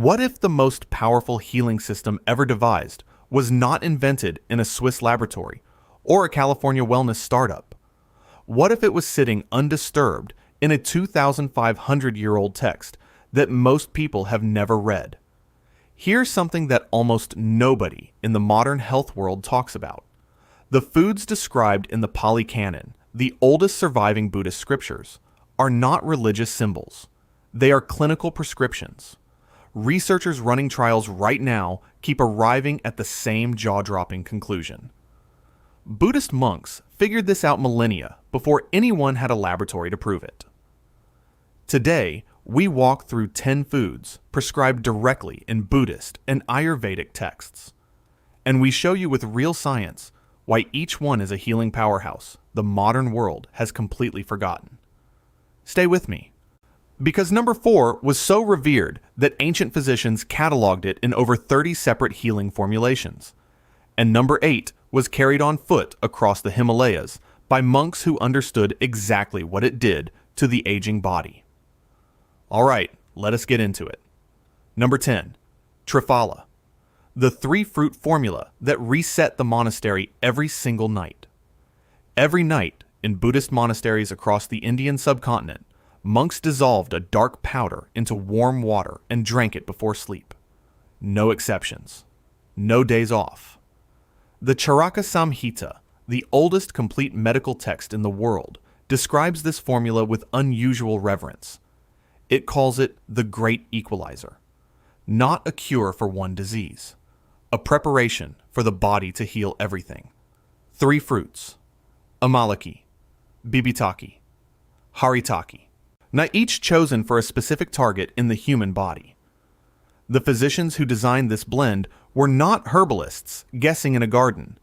What if the most powerful healing system ever devised was not invented in a Swiss laboratory or a California wellness startup? What if it was sitting undisturbed in a 2,500-year-old text that most people have never read? Here's something that almost nobody in the modern health world talks about. The foods described in the Pali Canon, the oldest surviving Buddhist scriptures, are not religious symbols. They are clinical prescriptions. Researchers running trials right now keep arriving at the same jaw-dropping conclusion. Buddhist monks figured this out millennia before anyone had a laboratory to prove it. Today, we walk through 10 foods prescribed directly in Buddhist and Ayurvedic texts. And we show you with real science why each one is a healing powerhouse the modern world has completely forgotten. Stay with me. Because number 4 was so revered that ancient physicians cataloged it in over 30 separate healing formulations. And number 8 was carried on foot across the Himalayas by monks who understood exactly what it did to the aging body. All right, let us get into it. Number 10, Triphala, the 3-fruit formula that reset the monastery every single night. Every night in Buddhist monasteries across the Indian subcontinent, monks dissolved a dark powder into warm water and drank it before sleep. No exceptions. No days off. The Charaka Samhita, the oldest complete medical text in the world, describes this formula with unusual reverence. It calls it the great equalizer. Not a cure for one disease. A preparation for the body to heal everything. 3 fruits. Amalaki, Bibitaki, Haritaki. Now each chosen for a specific target in the human body. The physicians who designed this blend were not herbalists guessing in a garden.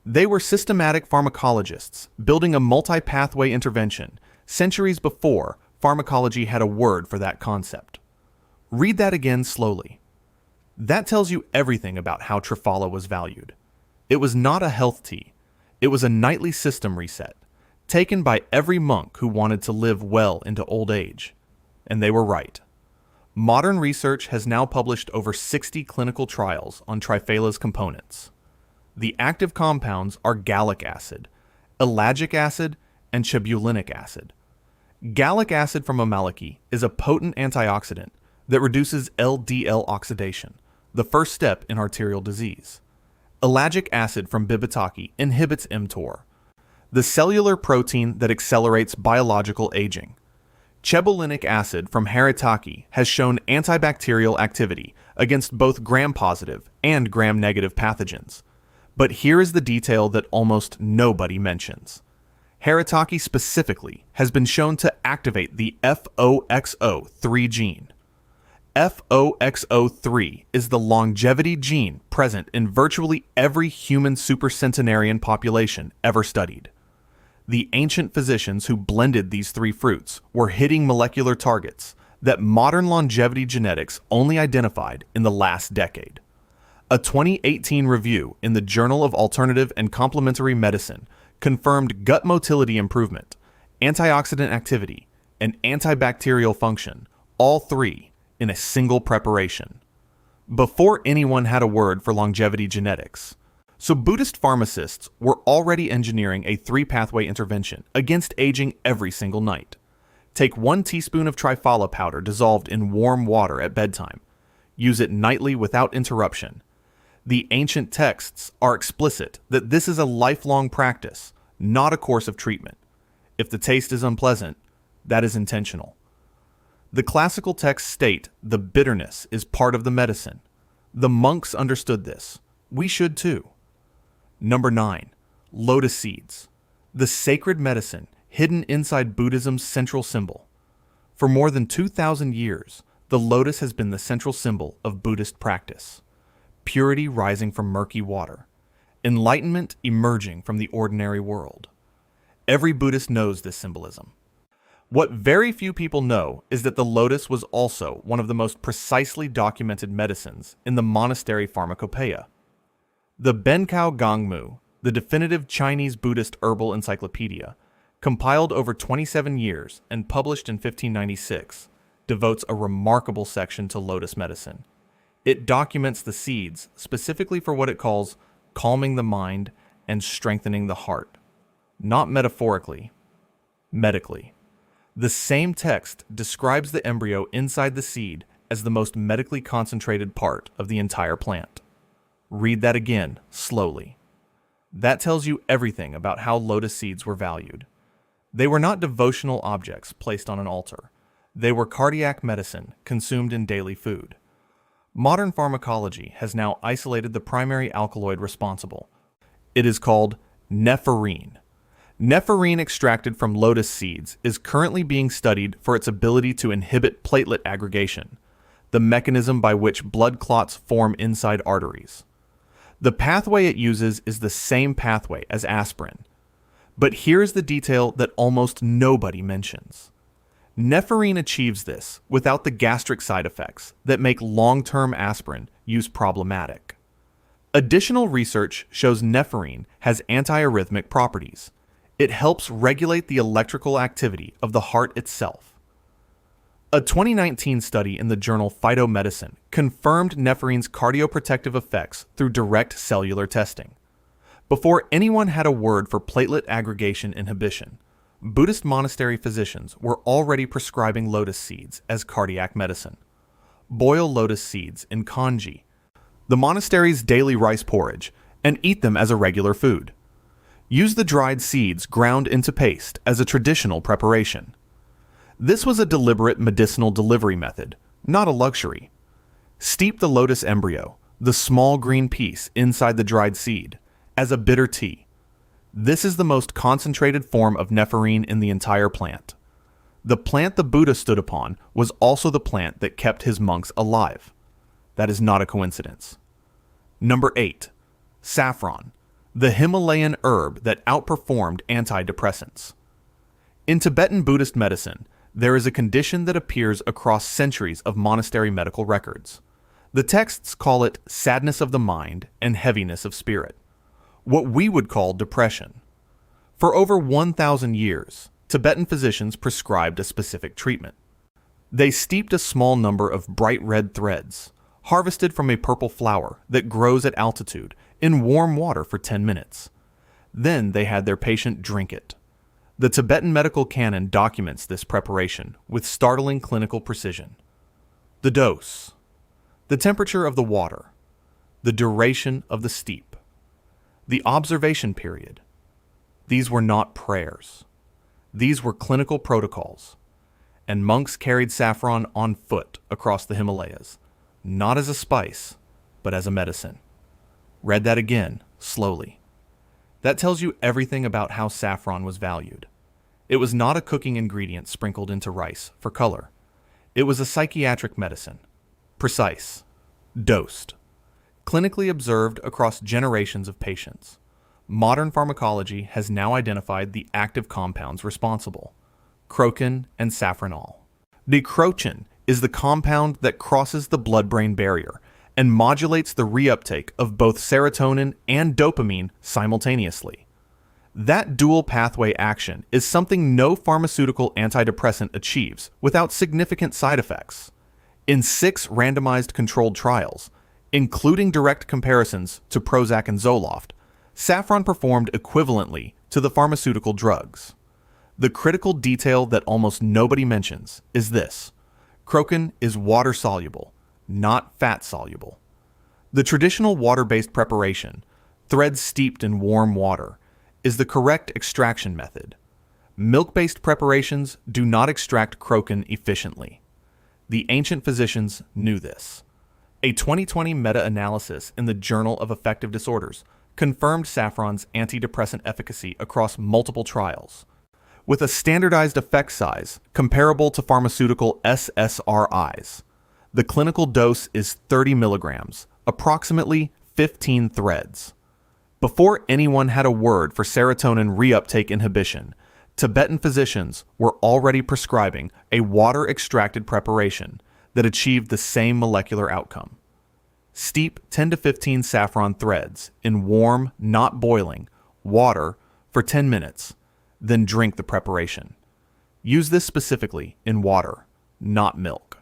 They were systematic pharmacologists building a multi-pathway intervention centuries before pharmacology had a word for that concept. Read that again slowly. That tells you everything about how Triphala was valued. It was not a health tea. It was a nightly system reset, taken by every monk who wanted to live well into old age. And they were right. Modern research has now published over 60 clinical trials on Triphala's components. The active compounds are gallic acid, ellagic acid, and chebulinic acid. Gallic acid from Amalaki is a potent antioxidant that reduces LDL oxidation, the first step in arterial disease. Ellagic acid from Bibitaki inhibits mTOR, the cellular protein that accelerates biological aging. Chebulinic acid from Haritaki has shown antibacterial activity against both gram-positive and gram-negative pathogens. But here is the detail that almost nobody mentions. Haritaki specifically has been shown to activate the FOXO3 gene. FOXO3 is the longevity gene present in virtually every human supercentenarian population ever studied. The ancient physicians who blended these 3 fruits were hitting molecular targets that modern longevity genetics only identified in the last decade. A 2018 review in the Journal of Alternative and Complementary Medicine confirmed gut motility improvement, antioxidant activity, and antibacterial function, all 3 in a single preparation. Before anyone had a word for longevity genetics. So Buddhist pharmacists were already engineering a 3-pathway intervention against aging every single night. Take 1 teaspoon of Triphala powder dissolved in warm water at bedtime. Use it nightly without interruption. The ancient texts are explicit that this is a lifelong practice, not a course of treatment. If the taste is unpleasant, that is intentional. The classical texts state the bitterness is part of the medicine. The monks understood this. We should too. Number 9, lotus seeds, the sacred medicine hidden inside Buddhism's central symbol. For more than 2,000 years, the lotus has been the central symbol of Buddhist practice. Purity rising from murky water. Enlightenment emerging from the ordinary world. Every Buddhist knows this symbolism. What very few people know is that the lotus was also one of the most precisely documented medicines in the monastery pharmacopoeia. The Benkao Gongmu, the definitive Chinese Buddhist herbal encyclopedia, compiled over 27 years and published in 1596, devotes a remarkable section to lotus medicine. It documents the seeds specifically for what it calls calming the mind and strengthening the heart. Not metaphorically, medically. The same text describes the embryo inside the seed as the most medically concentrated part of the entire plant. Read that again, slowly. That tells you everything about how lotus seeds were valued. They were not devotional objects placed on an altar. They were cardiac medicine consumed in daily food. Modern pharmacology has now isolated the primary alkaloid responsible. It is called nephrine. Nephrine extracted from lotus seeds is currently being studied for its ability to inhibit platelet aggregation, the mechanism by which blood clots form inside arteries. The pathway it uses is the same pathway as aspirin. But here's the detail that almost nobody mentions. Nephrine achieves this without the gastric side effects that make long-term aspirin use problematic. Additional research shows nephrine has antiarrhythmic properties. It helps regulate the electrical activity of the heart itself. A 2019 study in the journal Phytomedicine confirmed nephrine's cardioprotective effects through direct cellular testing. Before anyone had a word for platelet aggregation inhibition, Buddhist monastery physicians were already prescribing lotus seeds as cardiac medicine. Boil lotus seeds in congee, the monastery's daily rice porridge, and eat them as a regular food. Use the dried seeds ground into paste as a traditional preparation. This was a deliberate medicinal delivery method, not a luxury. Steep the lotus embryo, the small green piece inside the dried seed, as a bitter tea. This is the most concentrated form of nephrine in the entire plant. The plant the Buddha stood upon was also the plant that kept his monks alive. That is not a coincidence. Number 8. Saffron, the Himalayan herb that outperformed antidepressants. In Tibetan Buddhist medicine, there is a condition that appears across centuries of monastery medical records. The texts call it sadness of the mind and heaviness of spirit, what we would call depression. For over 1,000 years, Tibetan physicians prescribed a specific treatment. They steeped a small number of bright red threads, harvested from a purple flower that grows at altitude, in warm water for 10 minutes. Then they had their patient drink it. The Tibetan medical canon documents this preparation with startling clinical precision. The dose, the temperature of the water, the duration of the steep, the observation period. These were not prayers. These were clinical protocols. And monks carried saffron on foot across the Himalayas, not as a spice, but as a medicine. Read that again, slowly. That tells you everything about how saffron was valued. It was not a cooking ingredient sprinkled into rice for color. It was a psychiatric medicine. Precise. Dosed. Clinically observed across generations of patients. Modern pharmacology has now identified the active compounds responsible: crocin and safranol. Crocin is the compound that crosses the blood-brain barrier and modulates the reuptake of both serotonin and dopamine simultaneously. That dual pathway action is something no pharmaceutical antidepressant achieves without significant side effects. In 6 randomized controlled trials, including direct comparisons to Prozac and Zoloft, saffron performed equivalently to the pharmaceutical drugs. The critical detail that almost nobody mentions is this: crocin is water-soluble, not fat-soluble. The traditional water-based preparation, threads steeped in warm water, is the correct extraction method. Milk-based preparations do not extract crocin efficiently. The ancient physicians knew this. A 2020 meta-analysis in the Journal of Affective Disorders confirmed saffron's antidepressant efficacy across multiple trials, with a standardized effect size comparable to pharmaceutical SSRIs. The clinical dose is 30 milligrams, approximately 15 threads. Before anyone had a word for serotonin reuptake inhibition, Tibetan physicians were already prescribing a water-extracted preparation that achieved the same molecular outcome. Steep 10 to 15 saffron threads in warm, not boiling, water for 10 minutes, then drink the preparation. Use this specifically in water, not milk.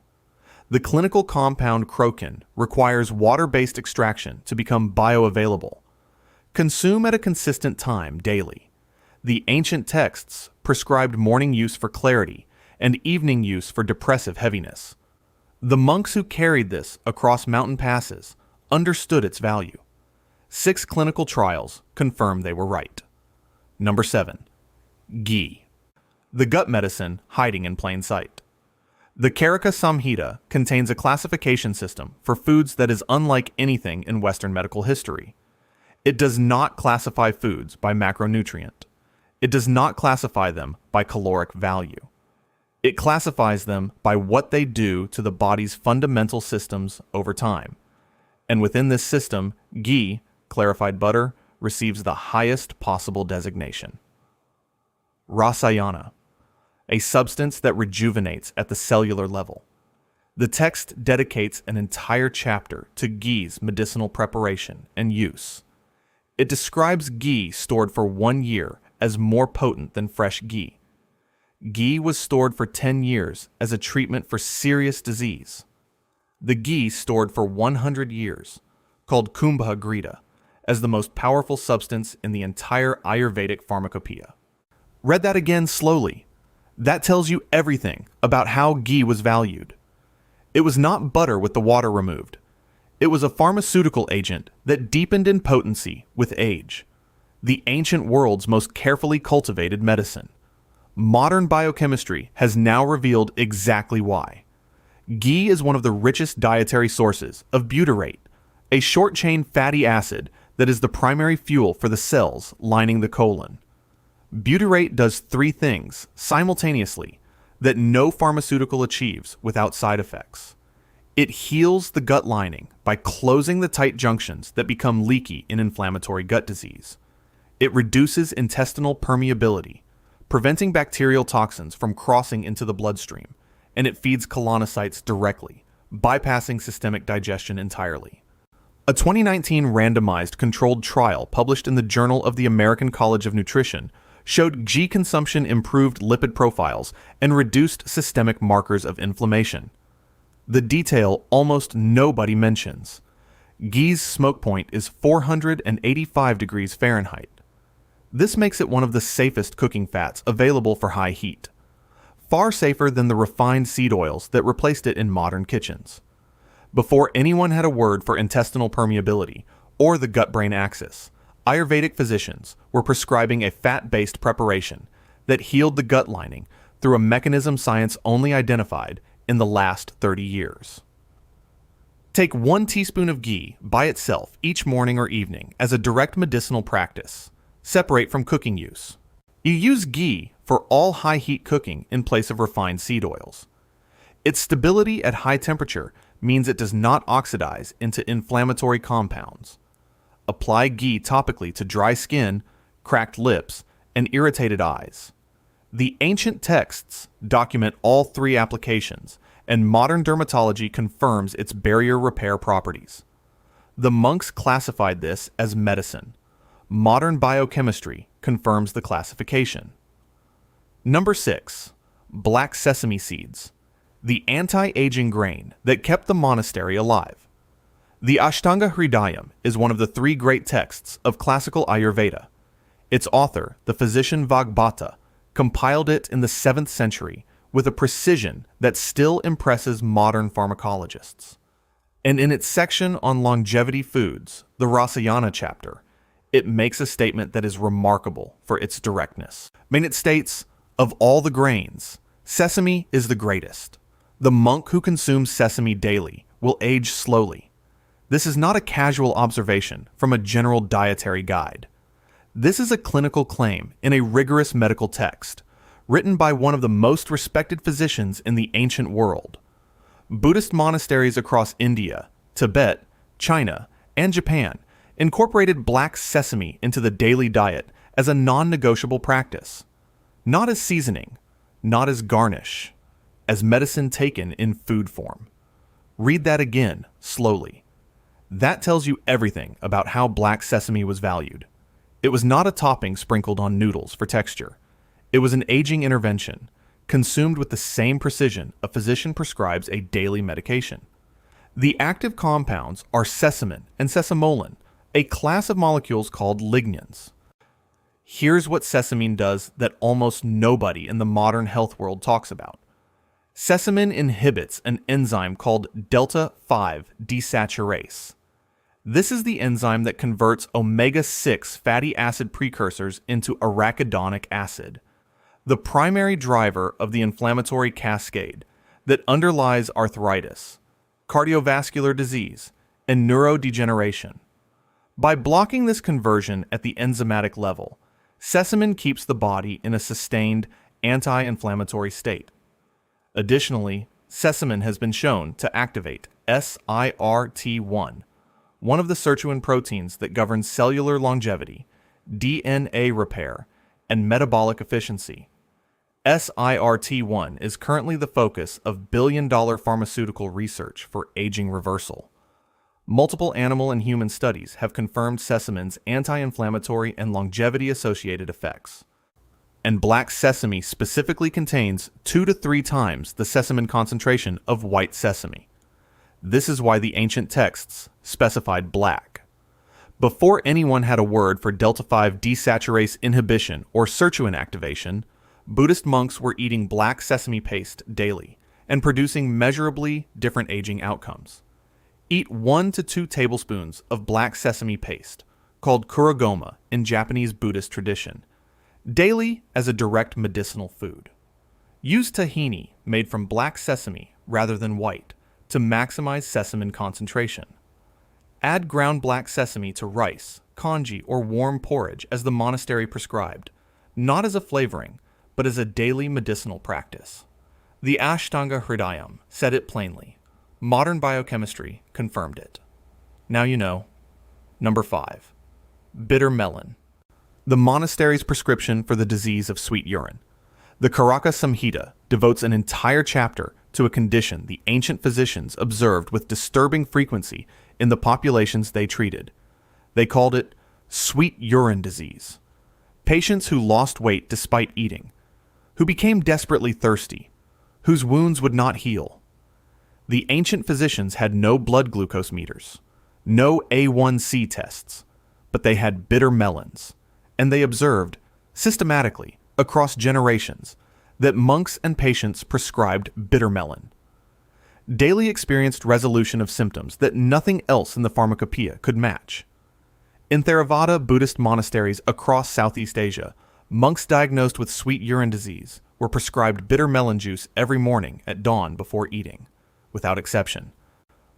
The clinical compound crocan requires water-based extraction to become bioavailable. Consume at a consistent time daily. The ancient texts prescribed morning use for clarity and evening use for depressive heaviness. The monks who carried this across mountain passes understood its value. 6 clinical trials confirm they were right. Number 7. Ghee. The gut medicine hiding in plain sight. The Karaka Samhita contains a classification system for foods that is unlike anything in Western medical history. It does not classify foods by macronutrient. It does not classify them by caloric value. It classifies them by what they do to the body's fundamental systems over time. And within this system, ghee, clarified butter, receives the highest possible designation. Rasayana, a substance that rejuvenates at the cellular level. The text dedicates an entire chapter to ghee's medicinal preparation and use. It describes ghee stored for 1 year as more potent than fresh ghee. Ghee was stored for 10 years as a treatment for serious disease. The ghee stored for 100 years, called Kumbha Grita, as the most powerful substance in the entire Ayurvedic pharmacopoeia. Read that again slowly. That tells you everything about how ghee was valued. It was not butter with the water removed. It was a pharmaceutical agent that deepened in potency with age. The ancient world's most carefully cultivated medicine. Modern biochemistry has now revealed exactly why. Ghee is one of the richest dietary sources of butyrate, a short-chain fatty acid that is the primary fuel for the cells lining the colon. Butyrate does 3 things simultaneously that no pharmaceutical achieves without side effects. It heals the gut lining by closing the tight junctions that become leaky in inflammatory gut disease. It reduces intestinal permeability, preventing bacterial toxins from crossing into the bloodstream, and it feeds colonocytes directly, bypassing systemic digestion entirely. A 2019 randomized controlled trial published in the Journal of the American College of Nutrition showed ghee consumption improved lipid profiles and reduced systemic markers of inflammation. The detail almost nobody mentions. Ghee's smoke point is 485 degrees Fahrenheit. This makes it one of the safest cooking fats available for high heat. Far safer than the refined seed oils that replaced it in modern kitchens. Before anyone had a word for intestinal permeability or the gut-brain axis, Ayurvedic physicians were prescribing a fat-based preparation that healed the gut lining through a mechanism science only identified in the last 30 years. Take 1 teaspoon of ghee by itself each morning or evening as a direct medicinal practice. Separate from cooking use. You use ghee for all high-heat cooking in place of refined seed oils. Its stability at high temperature means it does not oxidize into inflammatory compounds. Apply ghee topically to dry skin, cracked lips, and irritated eyes. The ancient texts document all 3 applications, and modern dermatology confirms its barrier repair properties. The monks classified this as medicine. Modern biochemistry confirms the classification. Number 6. Black sesame seeds, the anti-aging grain that kept the monastery alive. The Ashtanga Hridayam is one of the 3 great texts of classical Ayurveda. Its author, the physician Vagbhata, compiled it in the 7th century with a precision that still impresses modern pharmacologists. And in its section on longevity foods, the Rasayana chapter, it makes a statement that is remarkable for its directness. It states, of all the grains, sesame is the greatest. The monk who consumes sesame daily will age slowly. This is not a casual observation from a general dietary guide. This is a clinical claim in a rigorous medical text, written by one of the most respected physicians in the ancient world. Buddhist monasteries across India, Tibet, China, and Japan incorporated black sesame into the daily diet as a non-negotiable practice. Not as seasoning, not as garnish, as medicine taken in food form. Read that again, slowly. That tells you everything about how black sesame was valued. It was not a topping sprinkled on noodles for texture. It was an aging intervention, consumed with the same precision a physician prescribes a daily medication. The active compounds are sesamin and sesamolin, a class of molecules called lignans. Here's what sesamin does that almost nobody in the modern health world talks about. Sesamin inhibits an enzyme called delta-5 desaturase. This is the enzyme that converts omega-6 fatty acid precursors into arachidonic acid, the primary driver of the inflammatory cascade that underlies arthritis, cardiovascular disease, and neurodegeneration. By blocking this conversion at the enzymatic level, sesamin keeps the body in a sustained anti-inflammatory state. Additionally, sesamin has been shown to activate SIRT1, one of the sirtuin proteins that governs cellular longevity, DNA repair, and metabolic efficiency. SIRT1 is currently the focus of billion-dollar pharmaceutical research for aging reversal. Multiple animal and human studies have confirmed sesamin's anti-inflammatory and longevity-associated effects. And black sesame specifically contains 2 to 3 times the sesamin concentration of white sesame. This is why the ancient texts specified black. Before anyone had a word for delta-5 desaturase inhibition or sirtuin activation, Buddhist monks were eating black sesame paste daily and producing measurably different aging outcomes. Eat 1 to 2 tablespoons of black sesame paste, called kurogoma in Japanese Buddhist tradition, daily as a direct medicinal food. Use tahini made from black sesame rather than white to maximize sesamin concentration. Add ground black sesame to rice, congee, or warm porridge as the monastery prescribed, not as a flavoring, but as a daily medicinal practice. The Ashtanga Hridayam said it plainly. Modern biochemistry confirmed it. Now you know. Number 5. Bitter melon. The monastery's prescription for the disease of sweet urine. The Karaka Samhita devotes an entire chapter to a condition the ancient physicians observed with disturbing frequency in the populations they treated. They called it sweet urine disease. Patients who lost weight despite eating, who became desperately thirsty, whose wounds would not heal. The ancient physicians had no blood glucose meters, no A1C tests, but they had bitter melons, and they observed, systematically, across generations, that monks and patients prescribed bitter melon. Daily experienced resolution of symptoms that nothing else in the pharmacopoeia could match. In Theravada Buddhist monasteries across Southeast Asia, monks diagnosed with sweet urine disease were prescribed bitter melon juice every morning at dawn before eating, without exception.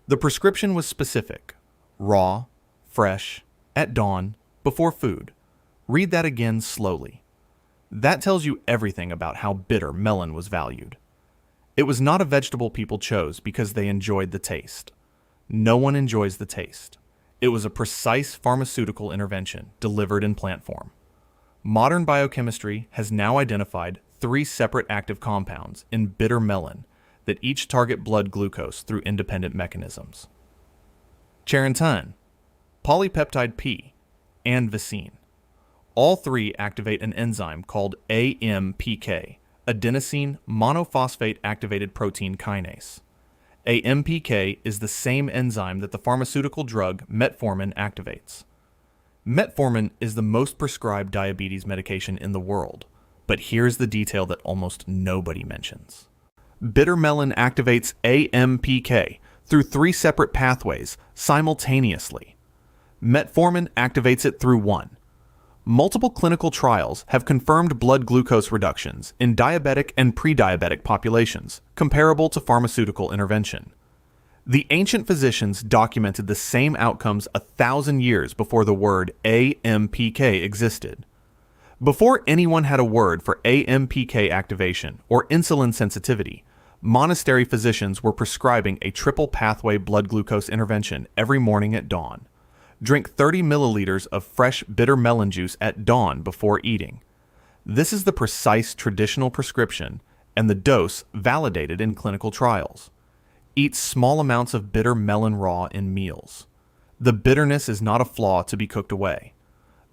The prescription was specific: raw, fresh, at dawn, before food. Read that again slowly. That tells you everything about how bitter melon was valued. It was not a vegetable people chose because they enjoyed the taste. No one enjoys the taste. It was a precise pharmaceutical intervention delivered in plant form. Modern biochemistry has now identified 3 separate active compounds in bitter melon that each target blood glucose through independent mechanisms. Charantan, polypeptide P, and vicine. All 3 activate an enzyme called AMPK, adenosine monophosphate activated protein kinase. AMPK is the same enzyme that the pharmaceutical drug metformin activates. Metformin is the most prescribed diabetes medication in the world, but here's the detail that almost nobody mentions. Bitter melon activates AMPK through 3 separate pathways simultaneously. Metformin activates it through 1. Multiple clinical trials have confirmed blood glucose reductions in diabetic and pre-diabetic populations, comparable to pharmaceutical intervention. The ancient physicians documented the same outcomes 1,000 years before the word AMPK existed. Before anyone had a word for AMPK activation or insulin sensitivity, monastery physicians were prescribing a triple pathway blood glucose intervention every morning at dawn. Drink 30 milliliters of fresh bitter melon juice at dawn before eating. This is the precise traditional prescription and the dose validated in clinical trials. Eat small amounts of bitter melon raw in meals. The bitterness is not a flaw to be cooked away.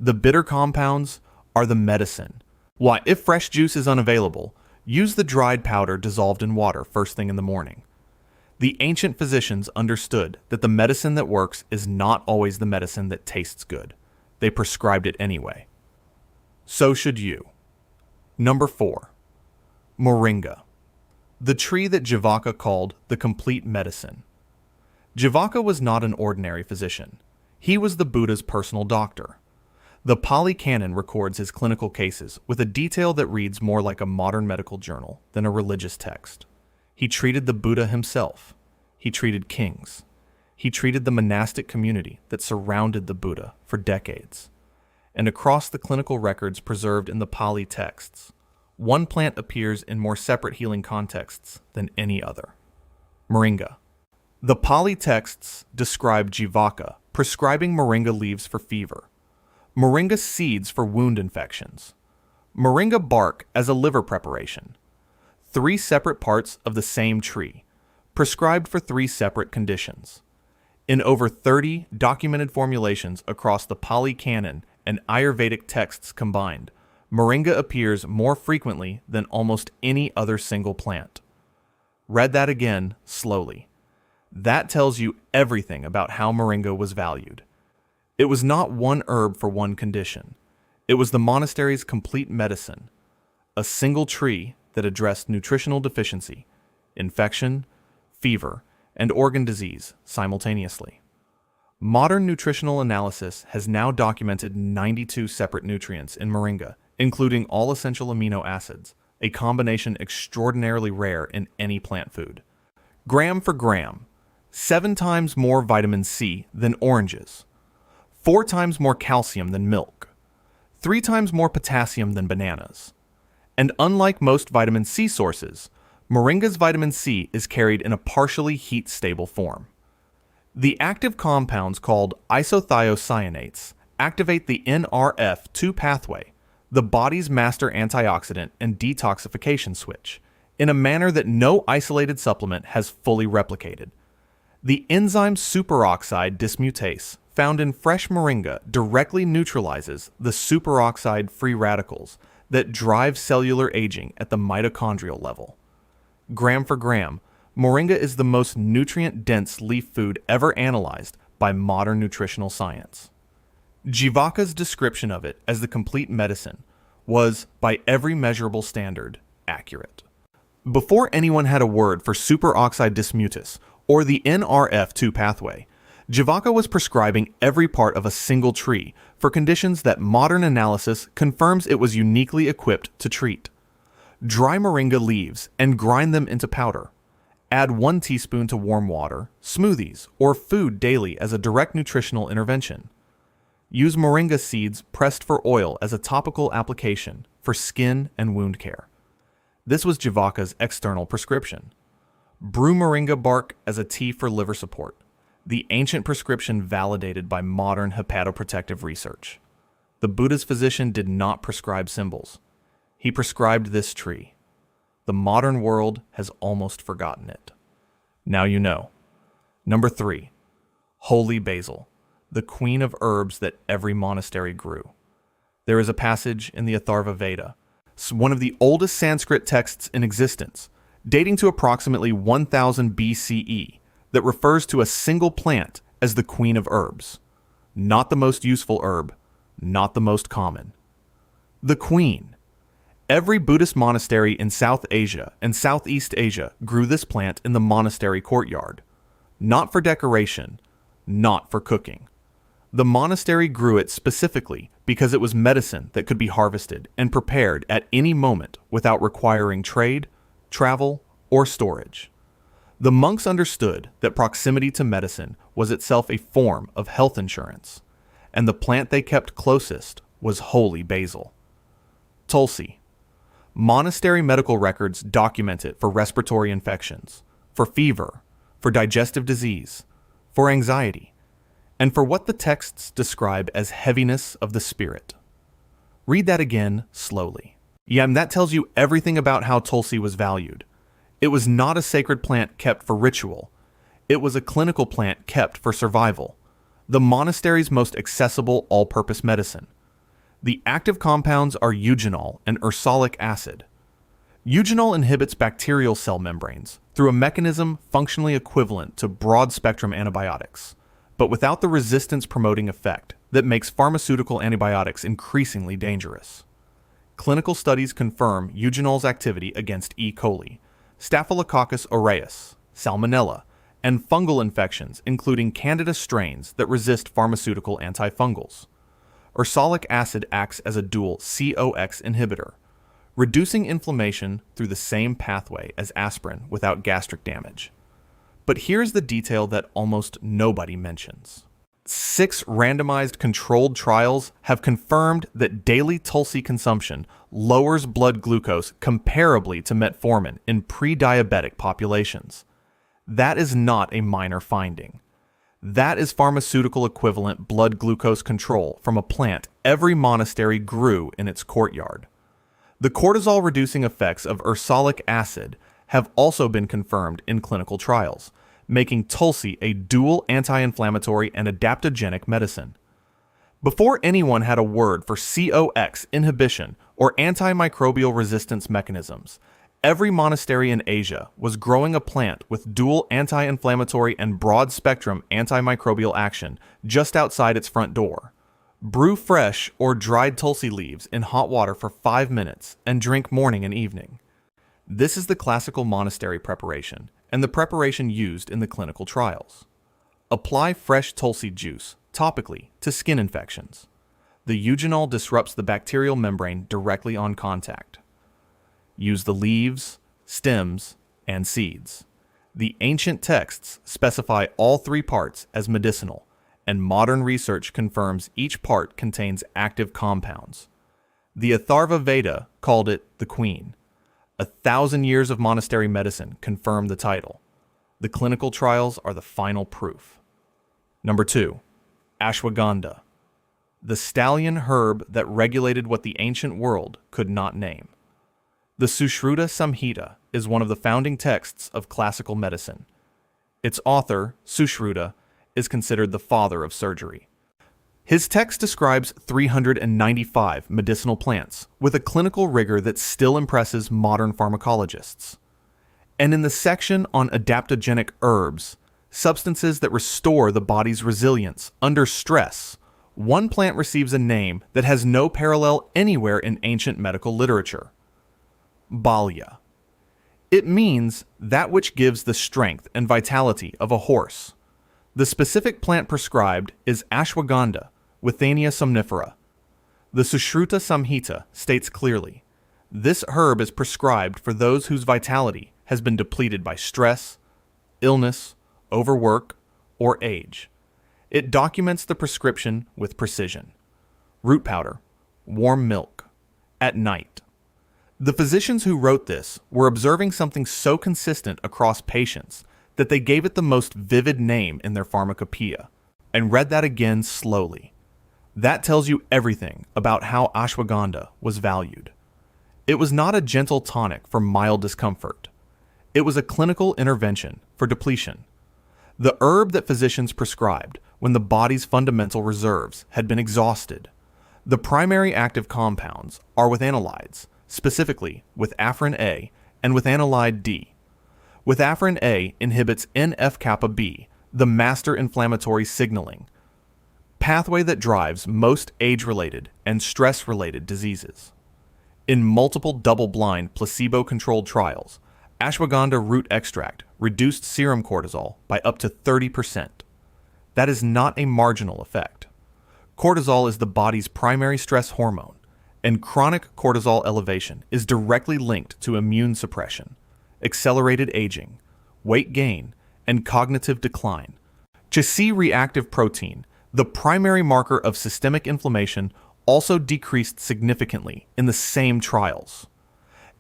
The bitter compounds are the medicine. Why, if fresh juice is unavailable, Use the dried powder dissolved in water first thing in the morning. The ancient physicians understood that the medicine that works is not always the medicine that tastes good. They prescribed it anyway. So should you. Number 4. Moringa. The tree that Jivaka called the complete medicine. Jivaka was not an ordinary physician. He was the Buddha's personal doctor. The Pali Canon records his clinical cases with a detail that reads more like a modern medical journal than a religious text. He treated the Buddha himself. He treated kings. He treated the monastic community that surrounded the Buddha for decades. And across the clinical records preserved in the Pali texts, one plant appears in more separate healing contexts than any other. Moringa. The Pali texts describe Jivaka prescribing moringa leaves for fever, moringa seeds for wound infections, moringa bark as a liver preparation, 3 separate parts of the same tree, prescribed for 3 separate conditions. In over 30 documented formulations across the Pali Canon and Ayurvedic texts combined, moringa appears more frequently than almost any other single plant. Read that again slowly. That tells you everything about how moringa was valued. It was not one herb for one condition. It was the monastery's complete medicine, a single tree that addressed nutritional deficiency, infection, fever, and organ disease simultaneously. Modern nutritional analysis has now documented 92 separate nutrients in moringa, including all essential amino acids, a combination extraordinarily rare in any plant food. Gram for gram, 7 times more vitamin C than oranges, 4 times more calcium than milk, 3 times more potassium than bananas. And unlike most vitamin C sources, moringa's vitamin C is carried in a partially heat-stable form. The active compounds called isothiocyanates activate the NRF2 pathway, the body's master antioxidant and detoxification switch, in a manner that no isolated supplement has fully replicated. The enzyme superoxide dismutase found in fresh moringa directly neutralizes the superoxide free radicals that drive cellular aging at the mitochondrial level. Gram for gram, moringa is the most nutrient-dense leaf food ever analyzed by modern nutritional science. Jivaka's description of it as the complete medicine was, by every measurable standard, accurate. Before anyone had a word for superoxide dismutase or the NRF2 pathway, Jivaka was prescribing every part of a single tree for conditions that modern analysis confirms it was uniquely equipped to treat. Dry moringa leaves and grind them into powder. Add 1 teaspoon to warm water, smoothies, or food daily as a direct nutritional intervention. Use moringa seeds pressed for oil as a topical application for skin and wound care. This was Jivaka's external prescription. Brew moringa bark as a tea for liver support, the ancient prescription validated by modern hepatoprotective research. The Buddha's physician did not prescribe symbols. He prescribed this tree. The modern world has almost forgotten it. Now you know. Number 3. Holy basil, the queen of herbs that every monastery grew. There is a passage in the Atharva Veda, one of the oldest Sanskrit texts in existence, dating to approximately 1000 BCE, that refers to a single plant as the queen of herbs. Not the most useful herb, not the most common. The queen. Every Buddhist monastery in South Asia and Southeast Asia grew this plant in the monastery courtyard. Not for decoration, not for cooking. The monastery grew it specifically because it was medicine that could be harvested and prepared at any moment without requiring trade, travel, or storage. The monks understood that proximity to medicine was itself a form of health insurance, and the plant they kept closest was holy basil. Tulsi. Monastery medical records document it for respiratory infections, for fever, for digestive disease, for anxiety, and for what the texts describe as heaviness of the spirit. Read that again slowly. And that tells you everything about how Tulsi was valued. It was not a sacred plant kept for ritual. It was a clinical plant kept for survival. The monastery's most accessible all-purpose medicine. The active compounds are eugenol and ursolic acid. Eugenol inhibits bacterial cell membranes through a mechanism functionally equivalent to broad-spectrum antibiotics, but without the resistance-promoting effect that makes pharmaceutical antibiotics increasingly dangerous. Clinical studies confirm eugenol's activity against E. coli, Staphylococcus aureus, Salmonella, and fungal infections including Candida strains that resist pharmaceutical antifungals. Ursolic acid acts as a dual COX inhibitor, reducing inflammation through the same pathway as aspirin without gastric damage. But here's the detail that almost nobody mentions. 6 randomized controlled trials have confirmed that daily Tulsi consumption lowers blood glucose comparably to metformin in pre-diabetic populations. That is not a minor finding. That is pharmaceutical equivalent blood glucose control from a plant every monastery grew in its courtyard. The cortisol-reducing effects of ursolic acid have also been confirmed in clinical trials, making Tulsi a dual anti-inflammatory and adaptogenic medicine. Before anyone had a word for COX inhibition or antimicrobial resistance mechanisms, every monastery in Asia was growing a plant with dual anti-inflammatory and broad-spectrum antimicrobial action just outside its front door. Brew fresh or dried Tulsi leaves in hot water for 5 minutes and drink morning and evening. This is the classical monastery preparation and the preparation used in the clinical trials. Apply fresh Tulsi juice topically to skin infections. The eugenol disrupts the bacterial membrane directly on contact. Use the leaves, stems, and seeds. The ancient texts specify all 3 parts as medicinal, and modern research confirms each part contains active compounds. The Atharva Veda called it the Queen. 1,000 years of monastery medicine confirm the title. The clinical trials are the final proof. Number 2. Ashwagandha. The stallion herb that regulated what the ancient world could not name. The Sushruta Samhita is one of the founding texts of classical medicine. Its author, Sushruta, is considered the father of surgery. His text describes 395 medicinal plants with a clinical rigor that still impresses modern pharmacologists. And in the section on adaptogenic herbs, substances that restore the body's resilience under stress, one plant receives a name that has no parallel anywhere in ancient medical literature: Balya. It means that which gives the strength and vitality of a horse. The specific plant prescribed is ashwagandha, Withania somnifera. The Sushruta Samhita states clearly, this herb is prescribed for those whose vitality has been depleted by stress, illness, overwork, or age. It documents the prescription with precision. Root powder, warm milk, at night. The physicians who wrote this were observing something so consistent across patients that they gave it the most vivid name in their pharmacopoeia, and read that again slowly. That tells you everything about how ashwagandha was valued. It was not a gentle tonic for mild discomfort. It was a clinical intervention for depletion. The herb that physicians prescribed when the body's fundamental reserves had been exhausted. The primary active compounds are withanolides, specifically withafrin A and withanolide D. Withafrin A inhibits NF-kappa B, the master inflammatory signaling pathway that drives most age-related and stress-related diseases. In multiple double-blind placebo-controlled trials, ashwagandha root extract reduced serum cortisol by up to 30%. That is not a marginal effect. Cortisol is the body's primary stress hormone, and chronic cortisol elevation is directly linked to immune suppression, accelerated aging, weight gain, and cognitive decline. C-reactive protein, the primary marker of systemic inflammation, also decreased significantly in the same trials.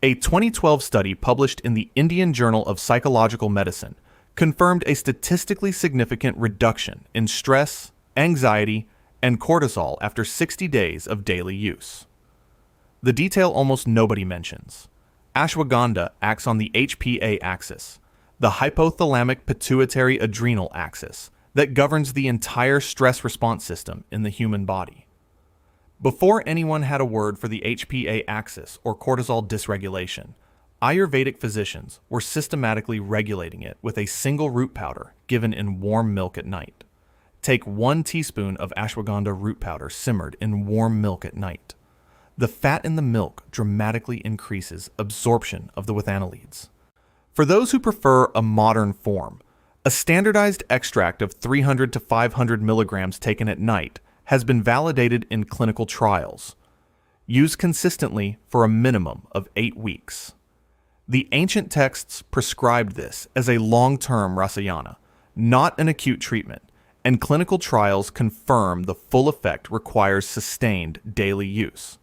A 2012 study published in the Indian Journal of Psychological Medicine confirmed a statistically significant reduction in stress, anxiety, and cortisol after 60 days of daily use. The detail almost nobody mentions. Ashwagandha acts on the HPA axis, the hypothalamic pituitary adrenal axis, that governs the entire stress response system in the human body. Before anyone had a word for the HPA axis or cortisol dysregulation, Ayurvedic physicians were systematically regulating it with a single root powder given in warm milk at night. Take 1 teaspoon of ashwagandha root powder simmered in warm milk at night. The fat in the milk dramatically increases absorption of the withanolides. For those who prefer a modern form, a standardized extract of 300 to 500 milligrams taken at night has been validated in clinical trials. Used consistently for a minimum of 8 weeks. The ancient texts prescribed this as a long-term rasayana, not an acute treatment, and clinical trials confirm the full effect requires sustained daily use.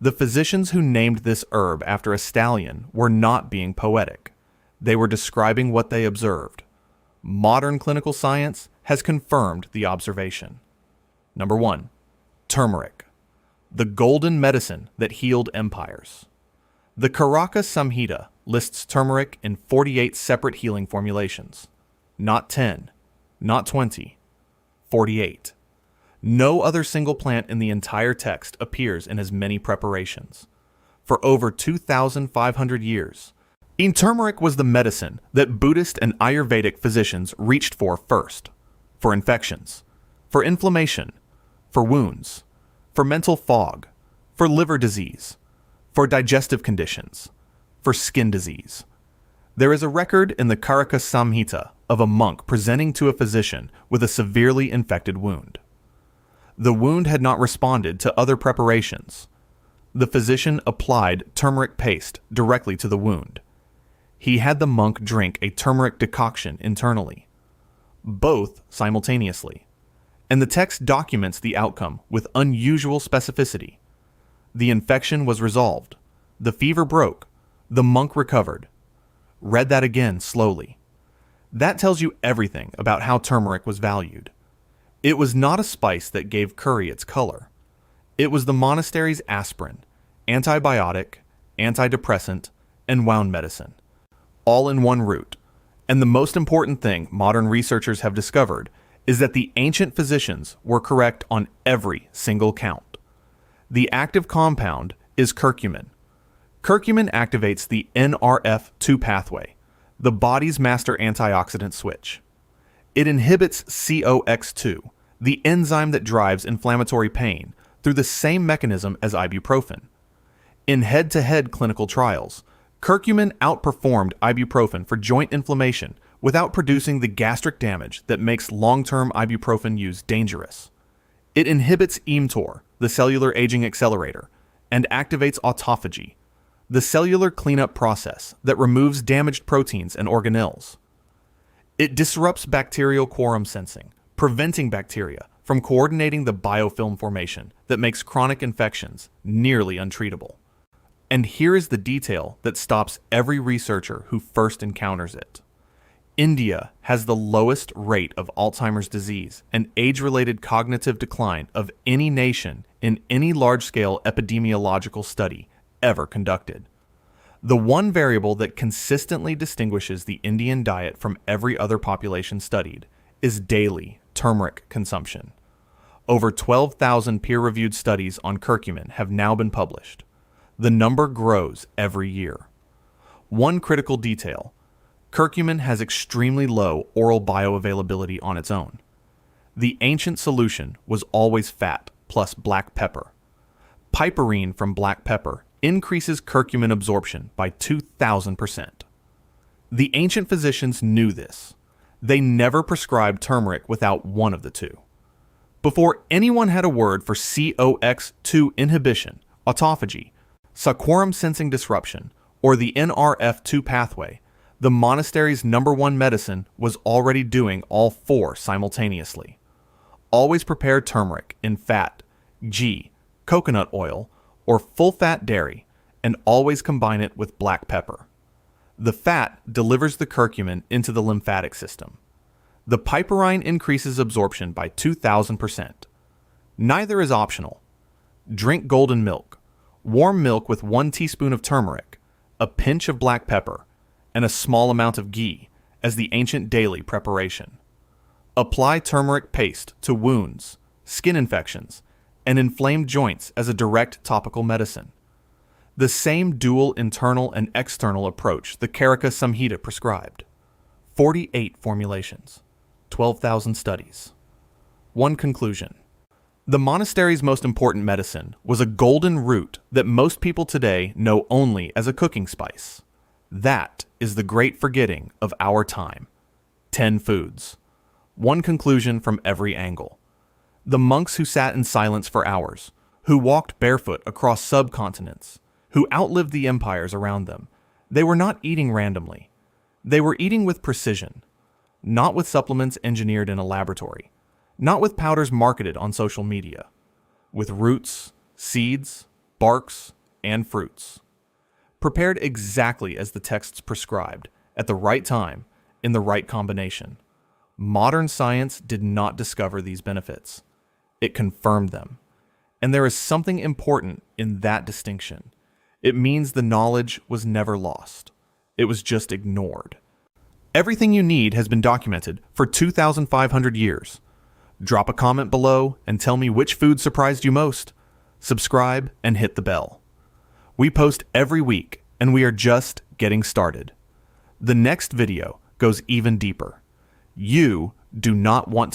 The physicians who named this herb after a stallion were not being poetic. They were describing what they observed. Modern clinical science has confirmed the observation. Number 1. Turmeric, the golden medicine that healed empires. The Karaka Samhita lists turmeric in 48 separate healing formulations. Not 10, not 20, 48. No other single plant in the entire text appears in as many preparations. For over 2,500 years, turmeric was the medicine that Buddhist and Ayurvedic physicians reached for first. For infections, for inflammation, for wounds, for mental fog, for liver disease, for digestive conditions, for skin disease. There is a record in the Karaka Samhita of a monk presenting to a physician with a severely infected wound. The wound had not responded to other preparations. The physician applied turmeric paste directly to the wound. He had the monk drink a turmeric decoction internally, both simultaneously, and the text documents the outcome with unusual specificity. The infection was resolved. The fever broke. The monk recovered. Read that again slowly. That tells you everything about how turmeric was valued. It was not a spice that gave curry its color. It was the monastery's aspirin, antibiotic, antidepressant, and wound medicine, all in one root. And the most important thing modern researchers have discovered is that the ancient physicians were correct on every single count. The active compound is curcumin. Curcumin activates the NRF2 pathway, the body's master antioxidant switch. It inhibits COX2, the enzyme that drives inflammatory pain, through the same mechanism as ibuprofen. In head-to-head clinical trials, curcumin outperformed ibuprofen for joint inflammation without producing the gastric damage that makes long-term ibuprofen use dangerous. It inhibits mTOR, the cellular aging accelerator, and activates autophagy, the cellular cleanup process that removes damaged proteins and organelles. It disrupts bacterial quorum sensing, preventing bacteria from coordinating the biofilm formation that makes chronic infections nearly untreatable. And here is the detail that stops every researcher who first encounters it. India has the lowest rate of Alzheimer's disease and age-related cognitive decline of any nation in any large-scale epidemiological study ever conducted. The one variable that consistently distinguishes the Indian diet from every other population studied is daily turmeric consumption. Over 12,000 peer-reviewed studies on curcumin have now been published. The number grows every year. One critical detail: curcumin has extremely low oral bioavailability on its own. The ancient solution was always fat plus black pepper. Piperine from black pepper increases curcumin absorption by 2,000%. The ancient physicians knew this. They never prescribed turmeric without one of the two. Before anyone had a word for COX2 inhibition, autophagy, quorum sensing disruption, or the NRF2 pathway, the monastery's number one medicine was already doing all four simultaneously. Always prepare turmeric in fat, ghee, coconut oil, or full-fat dairy, and always combine it with black pepper. The fat delivers the curcumin into the lymphatic system. The piperine increases absorption by 2,000%. Neither is optional. Drink golden milk, warm milk with 1 teaspoon of turmeric, a pinch of black pepper, and a small amount of ghee as the ancient daily preparation. Apply turmeric paste to wounds, skin infections, and inflamed joints as a direct topical medicine. the same dual internal and external approach the Karaka Samhita prescribed. 48 formulations, 12,000 studies. One conclusion. The monastery's most important medicine was a golden root that most people today know only as a cooking spice. That is the great forgetting of our time. 10 foods. One conclusion from every angle. The monks who sat in silence for hours, who walked barefoot across subcontinents, who outlived the empires around them, they were not eating randomly. They were eating with precision, not with supplements engineered in a laboratory, not with powders marketed on social media, with roots, seeds, barks, and fruits. Prepared exactly as the texts prescribed, at the right time, in the right combination. Modern science did not discover these benefits. It confirmed them. And there is something important in that distinction. It means the knowledge was never lost. It was just ignored. Everything you need has been documented for 2,500 years. Drop a comment below and tell me which food surprised you most. Subscribe and hit the bell. We post every week, and we are just getting started. The next video goes even deeper. You do not want